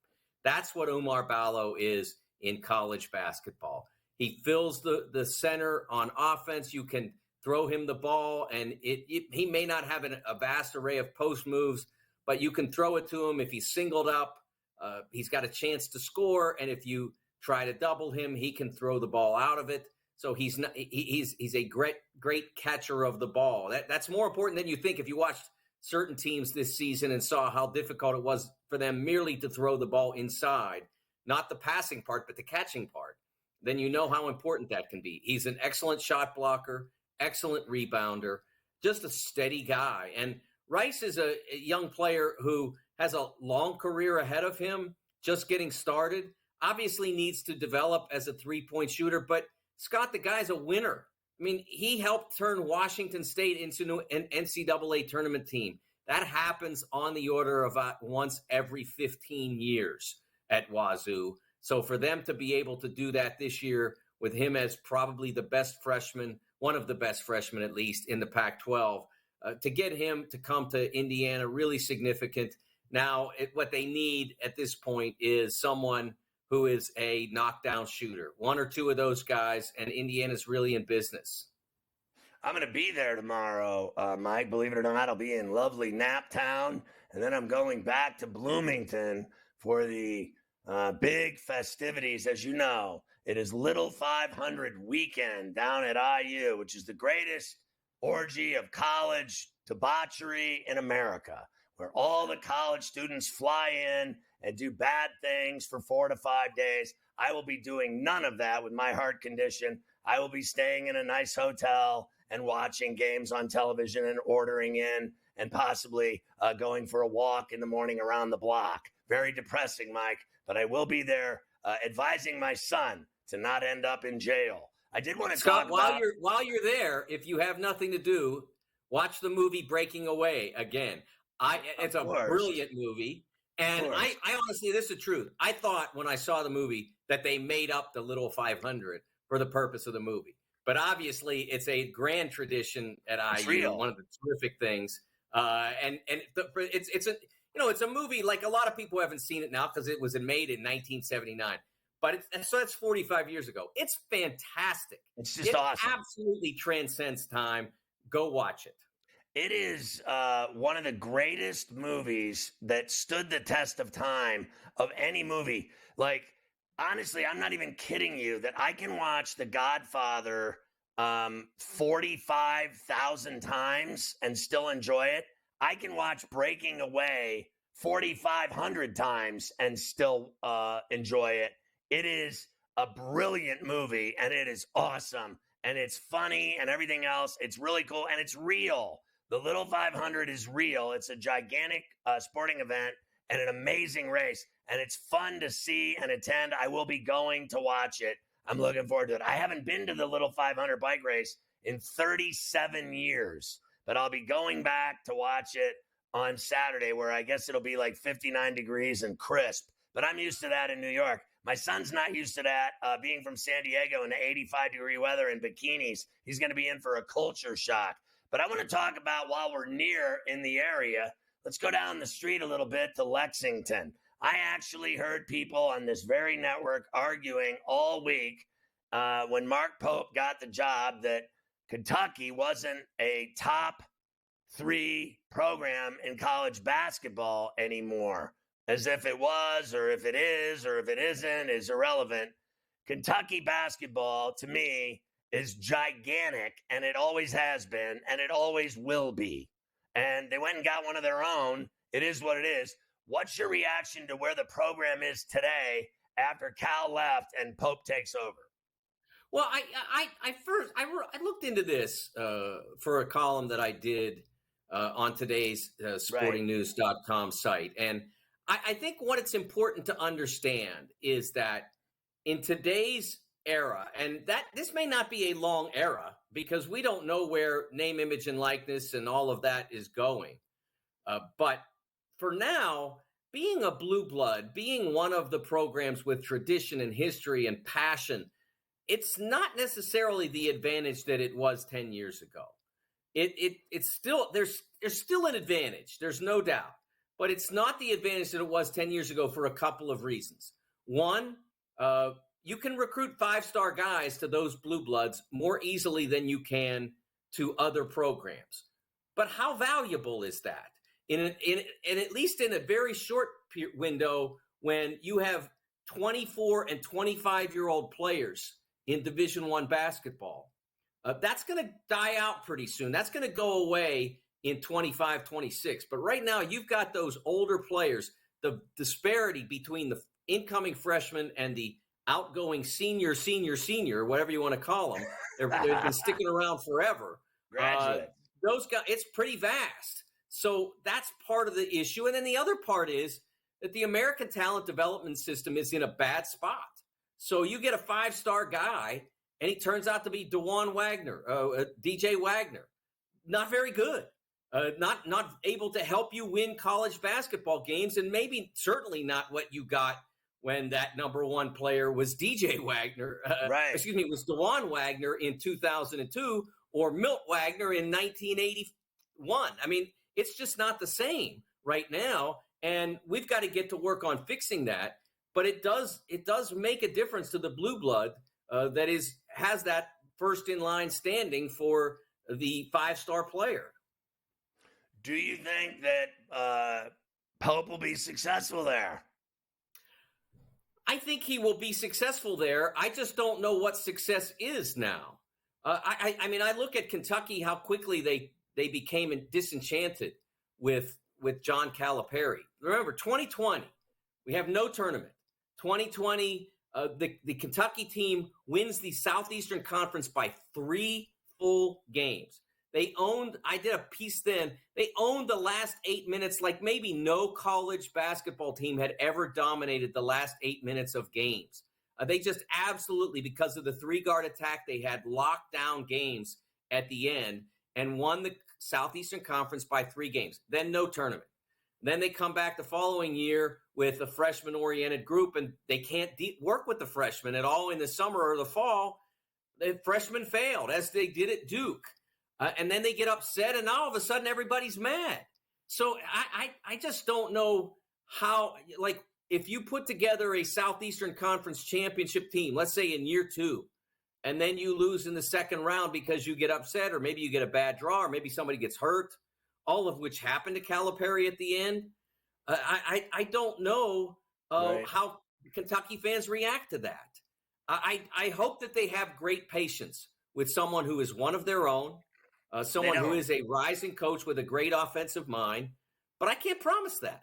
That's what Omar Ballo is in college basketball. He fills the center on offense. You can throw him the ball, and he may not have a vast array of post moves, but you can throw it to him. If he's singled up, he's got a chance to score, and if you try to double him, he can throw the ball out of it. So he's a great catcher of the ball. That's more important than you think. If you watched certain teams this season and saw how difficult it was for them merely to throw the ball inside, not the passing part, but the catching part, then you know how important that can be. He's an excellent shot blocker, excellent rebounder, just a steady guy. And Rice is a young player who has a long career ahead of him, just getting started, obviously needs to develop as a three-point shooter, but Scott, the guy's a winner. I mean, he helped turn Washington State into an NCAA tournament team. That happens on the order of once every 15 years at Wazoo. So for them to be able to do that this year with him as probably the best freshman, one of the best freshmen at least in the Pac-12, to get him to come to Indiana, really significant. Now, what they need at this point is someone who is a knockdown shooter. 1 or 2 of those guys, and Indiana's really in business. I'm going to be there tomorrow, Mike. Believe it or not, I'll be in lovely Naptown, and then I'm going back to Bloomington for the Big festivities, as you know. It is Little 500 weekend down at IU, which is the greatest orgy of college debauchery in America, where all the college students fly in and do bad things for 4 to 5 days. I will be doing none of that with my heart condition. I will be staying in a nice hotel and watching games on television and ordering in and possibly going for a walk in the morning around the block. Very depressing, Mike, but I will be there advising my son to not end up in jail. I did want to Scott, talk about... while you're there, if you have nothing to do, watch the movie Breaking Away again. It's a brilliant movie. And I honestly, this is the truth. I thought when I saw the movie that they made up the Little 500 for the purpose of the movie. But obviously, it's a grand tradition at IU. Real. One of the terrific things. It's a movie like a lot of people haven't seen it now because it was made in 1979. But so that's 45 years ago. It's fantastic. It's just awesome. It absolutely transcends time. Go watch it. It is one of the greatest movies that stood the test of time of any movie. Like, honestly, I'm not even kidding you that I can watch The Godfather 45,000 times and still enjoy it. I can watch Breaking Away 4,500 times and still enjoy it. It is a brilliant movie, and it is awesome, and it's funny and everything else. It's really cool, and it's real. The Little 500 is real. It's a gigantic sporting event and an amazing race, and it's fun to see and attend. I will be going to watch it. I'm looking forward to it. I haven't been to the Little 500 bike race in 37 years, but I'll be going back to watch it on Saturday, where I guess it'll be like 59 degrees and crisp. But I'm used to that in New York. My son's not used to that, being from San Diego in the 85-degree weather in bikinis. He's going to be in for a culture shock. But I want to talk about, while we're near in the area, let's go down the street a little bit to Lexington. I actually heard people on this very network arguing all week when Mark Pope got the job that Kentucky wasn't a top 3 program in college basketball anymore. As if it was, or if it is, or if it isn't, is irrelevant. Kentucky basketball, to me, is gigantic, and it always has been, and it always will be. And they went and got one of their own. It is what it is. What's your reaction to where the program is today after Cal left and Pope takes over? Well, I looked into this for a column that I did on today's sportingnews.com site. And I think what it's important to understand is that in today's era, and that this may not be a long era because we don't know where name, image, and likeness and all of that is going. But for now, being a blue blood, being one of the programs with tradition and history and passion, it's not necessarily the advantage that it was 10 years ago. It's still, there's still an advantage. There's no doubt. But it's not the advantage that it was 10 years ago for a couple of reasons. One, you can recruit 5-star guys to those blue bloods more easily than you can to other programs. But how valuable is that? In at least in a very short window, when you have 24 and 25-year-old players in Division I basketball, that's going to die out pretty soon. That's going to go away in 25, 26. But right now, you've got those older players. The disparity between the incoming freshmen and the outgoing senior, whatever you want to call them, they've been sticking around forever. Those guys, it's pretty vast. So that's part of the issue. And then the other part is that the American talent development system is in a bad spot. So you get a 5-star guy, and he turns out to be DJ Wagner. Not very good. Not able to help you win college basketball games, and maybe certainly not what you got when that number 1 player was DJ Wagner. Was DeJuan Wagner in 2002 or Milt Wagner in 1981. I mean, it's just not the same right now, and we've got to get to work on fixing that. But it does make a difference to the blue blood that has that first in line standing for the 5-star player. Do you think that Pope will be successful there? I think he will be successful there. I just don't know what success is now. I mean, I look at Kentucky, how quickly they became disenchanted with John Calipari. Remember, 2020, we have no tournament. 2020, the Kentucky team wins the Southeastern Conference by 3 full games. They owned, I did a piece then, they owned the last 8 minutes like maybe no college basketball team had ever dominated the last 8 minutes of games. They just absolutely, because of the 3-guard attack, they had locked down games at the end and won the Southeastern Conference by 3 games. Then no tournament. Then they come back the following year with a freshman-oriented group, and they can't work with the freshmen at all in the summer or the fall. The freshmen failed, as they did at Duke. And then they get upset, and all of a sudden everybody's mad. So I just don't know how, like, if you put together a Southeastern Conference championship team, let's say in year 2, and then you lose in the second round because you get upset, or maybe you get a bad draw, or maybe somebody gets hurt, all of which happened to Calipari at the end, I don't know how Kentucky fans react to that. I hope that they have great patience with someone who is one of their own, someone who is a rising coach with a great offensive mind, but I can't promise that.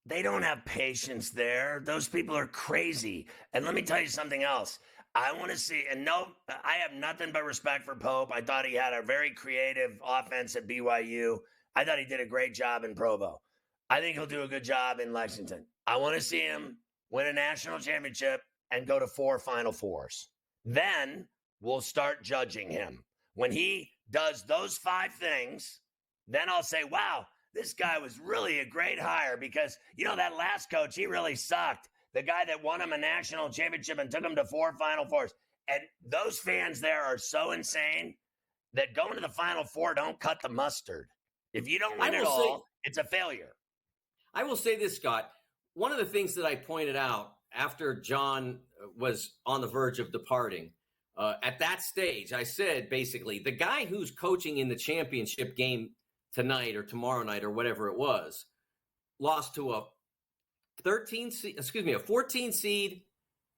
They don't have patience there. Those people are crazy. And let me tell you something else. I want to see, and no, I have nothing but respect for Pope. I thought he had a very creative offense at BYU. I thought he did a great job in Provo. I think he'll do a good job in Lexington. I want to see him win a national championship and go to 4 Final Fours. Then we'll start judging him. When he does those 5 things, then I'll say, wow, this guy was really a great hire, because, you know, that last coach, he really sucked. The guy that won him a national championship and took him to 4 Final Fours. And those fans there are so insane that going to the Final Four don't cut the mustard. If you don't win it all, it's a failure. I will say this, Scott. One of the things that I pointed out after John was on the verge of departing, at that stage, I said, basically, the guy who's coaching in the championship game tonight or tomorrow night or whatever it was, lost to a 14 seed,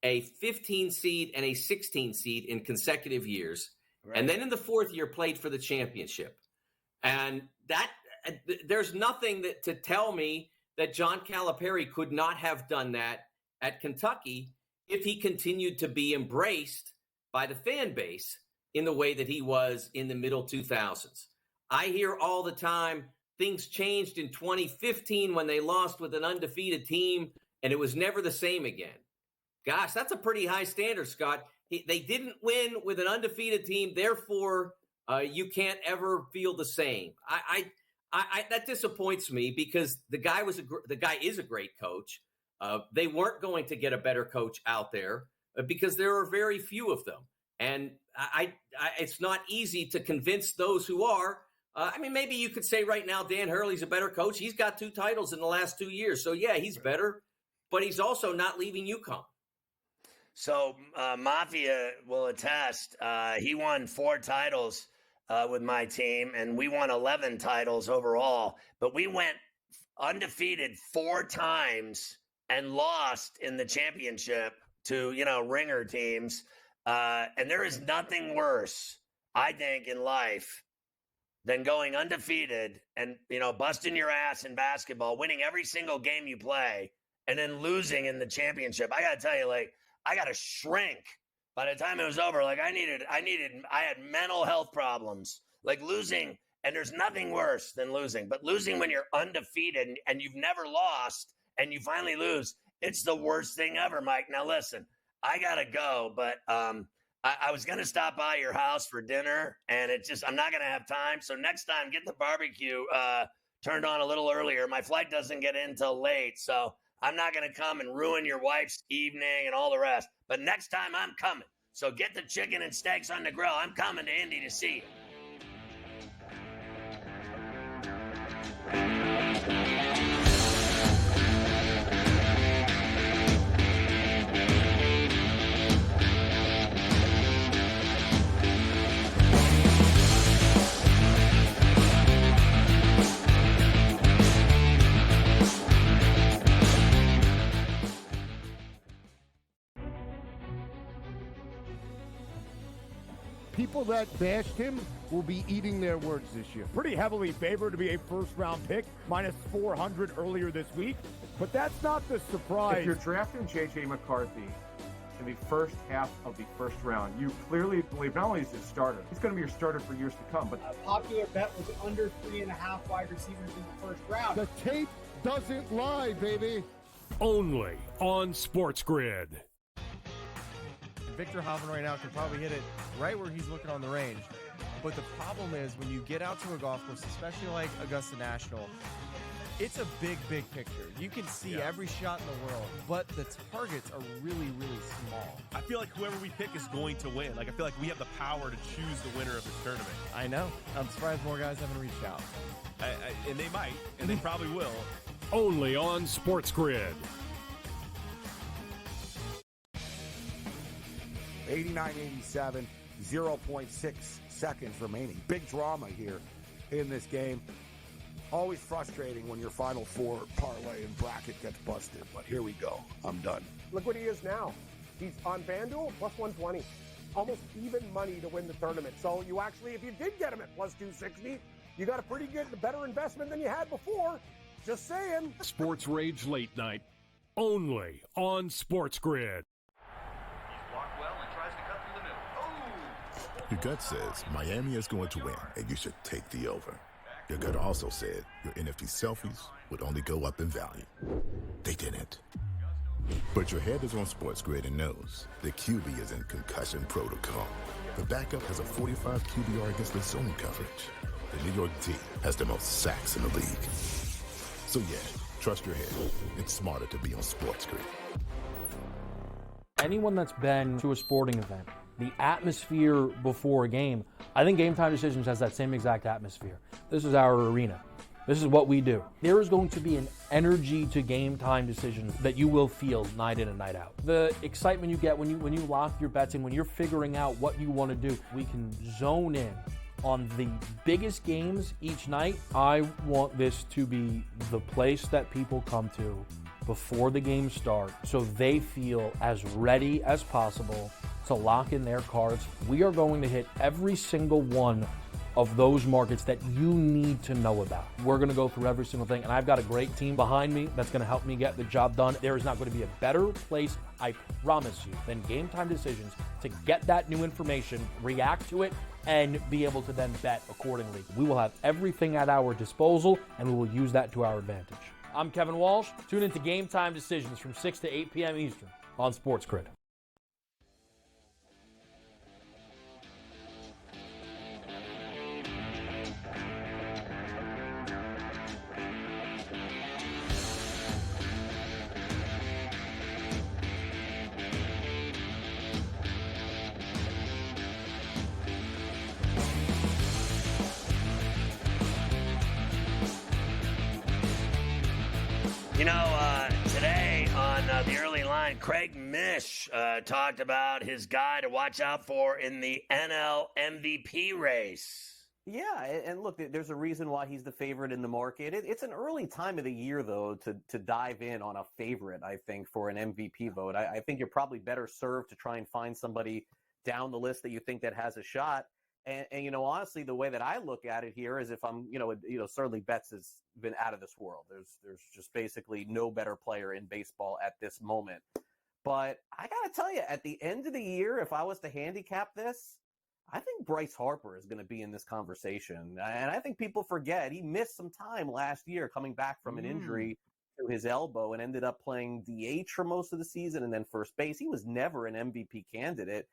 a 15 seed, and a 16 seed in consecutive years. Right. And then in the 4th year played for the championship. And that there's nothing to tell me that John Calipari could not have done that at Kentucky if he continued to be embraced by the fan base in the way that he was in the middle 2000s. I hear all the time things changed in 2015 when they lost with an undefeated team, and it was never the same again. Gosh, that's a pretty high standard, Scott. They didn't win with an undefeated team, therefore you can't ever feel the same. That disappoints me, because the guy is a great coach. They weren't going to get a better coach out there because there are very few of them, and it's not easy to convince those who are. I mean, maybe you could say right now Dan Hurley's a better coach. He's got 2 titles in the last 2 years. So, yeah, he's better, but he's also not leaving UConn. So, Mafia will attest. He won 4 titles with my team, and we won 11 titles overall. But we went undefeated 4 times and lost in the championship to, ringer teams. And there is nothing worse, I think, in life than going undefeated and, busting your ass in basketball, winning every single game you play, and then losing in the championship. I got to tell you, I got to shrink by the time it was over. I had mental health problems, losing. And there's nothing worse than losing, but losing when you're undefeated and you've never lost and you finally lose, it's the worst thing ever, Mike. Now, listen, I got to go, but, I was going to stop by your house for dinner, and I'm not going to have time. So next time, get the barbecue turned on a little earlier. My flight doesn't get in till late, so I'm not going to come and ruin your wife's evening and all the rest. But next time, I'm coming. So get the chicken and steaks on the grill. I'm coming to Indy to see you. people that bashed him will be eating their words this year. Pretty heavily favored to be a first-round pick, minus 400 earlier this week. But that's not the surprise. If you're drafting J.J. McCarthy in the first half of the first round, you clearly believe not only is he a starter, he's going to be your starter for years to come. But a popular bet was under 3.5 wide receivers in the first round. The tape doesn't lie, baby. Only on SportsGrid. Victor Hovland right now can probably hit it right where he's looking on the range. But the problem is when you get out to a golf course, especially like Augusta National, it's a big, big picture. You can see every shot in the world, but the targets are really, really small. I feel like whoever we pick is going to win. Like, I feel like we have the power to choose the winner of this tournament. I know. I'm surprised more guys haven't reached out. And they might, and they probably will. Only on SportsGrid. 89-87, 0.6 seconds remaining. Big drama here in this game. Always frustrating when your Final Four parlay and bracket gets busted, but here we go. I'm done. Look what he is now. He's on FanDuel, plus 120. Almost even money to win the tournament. So you actually, if you did get him at plus 260, you got a pretty good, better investment than you had before. Just saying. Sports Rage Late Night. Only on SportsGrid. Your gut says Miami is going to win, and you should take the over. Your gut also said your NFT selfies would only go up in value. They didn't. But your head is on SportsGrid and knows the QB is in concussion protocol. The backup has a 45 QBR against the zone coverage. The New York D has the most sacks in the league. So yeah, trust your head. It's smarter to be on SportsGrid. Anyone that's been to a sporting event, the atmosphere before a game, I think Game Time Decisions has that same exact atmosphere. This is our arena. This is what we do. There is going to be an energy to Game Time Decisions that you will feel night in and night out. The excitement you get when you lock your bets in, when you're figuring out what you want to do, we can zone in on the biggest games each night. I want this to be the place that people come to before the games start so they feel as ready as possible to lock in their cards. We are going to hit every single one of those markets that you need to know about. We're going to go through every single thing, and I've got a great team behind me that's going to help me get the job done. There is not going to be a better place, I promise you, than Game Time Decisions to get that new information, react to it, and be able to then bet accordingly. We will have everything at our disposal, and we will use that to our advantage. I'm Kevin Walsh. Tune into Game Time Decisions from 6 to 8 p.m. Eastern on SportsGrid. Today on the early line, Craig Mish talked about his guy to watch out for in the NL MVP race. Yeah, and look, there's a reason why he's the favorite in the market. It's an early time of the year, though, to dive in on a favorite, I think, for an MVP vote. I think you're probably better served to try and find somebody down the list that you think that has a shot. And honestly, the way that I look at it here is if I'm, certainly Betts has been out of this world. There's just basically no better player in baseball at this moment. But I got to tell you, at the end of the year, if I was to handicap this, I think Bryce Harper is going to be in this conversation. And I think people forget he missed some time last year coming back from an injury to his elbow and ended up playing DH for most of the season and then first base. He was never an MVP candidate.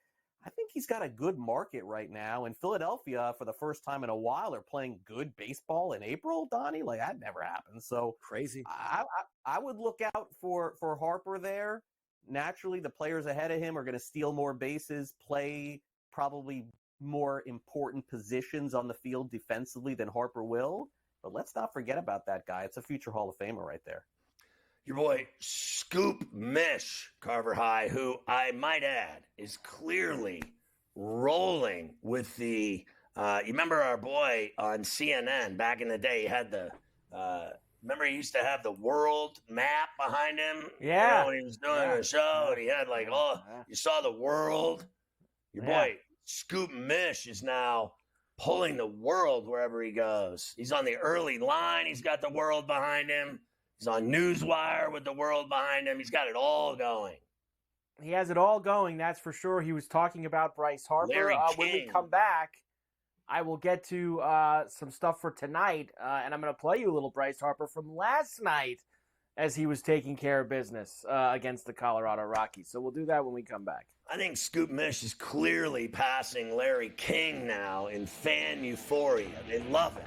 I think he's got a good market right now. And Philadelphia, for the first time in a while, are playing good baseball in April, Donnie. Like, that never happened. So crazy. I would look out for Harper there. Naturally, the players ahead of him are going to steal more bases, play probably more important positions on the field defensively than Harper will. But let's not forget about that guy. It's a future Hall of Famer right there. Your boy Scoop Mish, Carver High, who I might add is clearly rolling with the you remember our boy on CNN back in the day? He had the remember he used to have the world map behind him? Yeah. When he was doing a show and he had you saw the world. Your boy Scoop Mish is now pulling the world wherever he goes. He's on the early line. He's got the world behind him. He's on Newswire with the world behind him. He's got it all going. He has it all going, that's for sure. He was talking about Bryce Harper. Larry When we King. come back, I will get to some stuff for tonight, and I'm going to play you a little Bryce Harper from last night as he was taking care of business against the Colorado Rockies. So we'll do that when we come back. I think Scoop Mish is clearly passing Larry King now in fan euphoria. They love him.